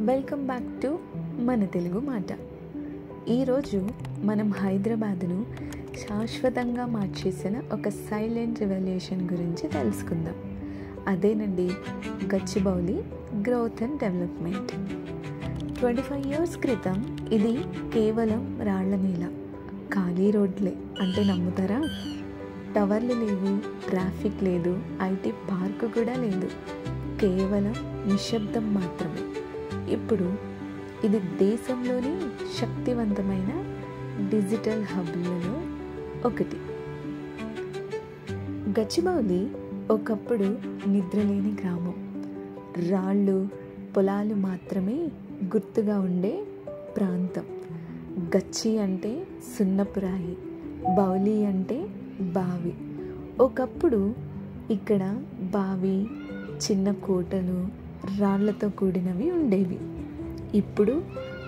Welcome back to మన తెలుగు మాట. ఈరోజు మనం హైదరాబాదును శాశ్వతంగా మార్చేసిన ఒక సైలెంట్ రెవల్యూషన్ గురించి తెలుసుకుందాం. అదేనండి Gachibowli growth and development. 25 years క్రితం ఇది కేవలం రాళ్ల నేల, ఖాళీ రోడ్లే. అంటే నమ్ముతారా? టవర్లు లేవు, ట్రాఫిక్ లేదు, ఐటీ పార్క్ కూడా లేదు, కేవలం నిశ్శబ్దం మాత్రమే. ఇప్పుడు ఇది దేశంలోని శక్తివంతమైన డిజిటల్ హబ్లలో ఒకటి. గచ్చిబౌలి ఒకప్పుడు నిద్రలేని గ్రామం. రాళ్ళు, పొలాలు మాత్రమే గుర్తుగా ఉండే ప్రాంతం. గచ్చి అంటే సున్నపురాయి, బౌలి అంటే బావి. ఒకప్పుడు ఇక్కడ బావి, చిన్న కోటలు, రాళ్లతో కూడినవి ఉండేవి. ఇప్పుడు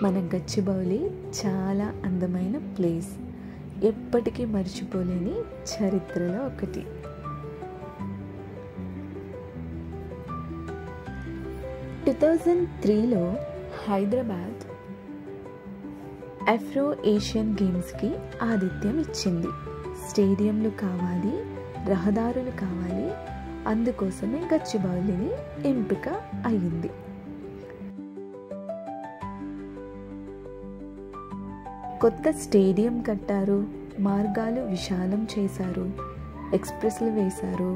మన గచ్చిబౌలి చాలా అందమైన ప్లేస్, ఎప్పటికీ మర్చిపోలేని చరిత్రలో ఒకటి. 2003లో హైదరాబాద్ ఆఫ్రో ఏషియన్ గేమ్స్కి ఆతిథ్యం ఇచ్చింది. స్టేడియంలు కావాలి, రహదారులు కావాలి, అందుకోసమే గచ్చిబౌలిని ఎంపిక అయ్యింది. కొత్త స్టేడియం కట్టారు, మార్గాలు విశాలం చేశారు, ఎక్స్ప్రెస్లు వేశారు,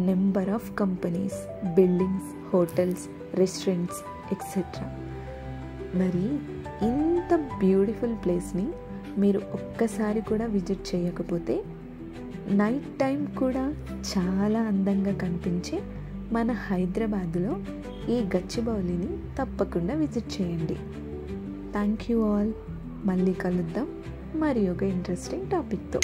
number of companies, buildings, hotels, restaurants etcetera. మరి ఇంత బ్యూటిఫుల్ ప్లేస్ని మీరు ఒక్కసారి కూడా విజిట్ చేయకపోతే నైట్ టైం కూడా చాలా అందంగా కనిపించే మన హైదరాబాద్లో ఈ గచ్చిబౌలిని తప్పకుండా విజిట్ చేయండి. Thank you all. మళ్ళీ కలుద్దాం మరి ఒక ఇంట్రెస్టింగ్ టాపిక్తో.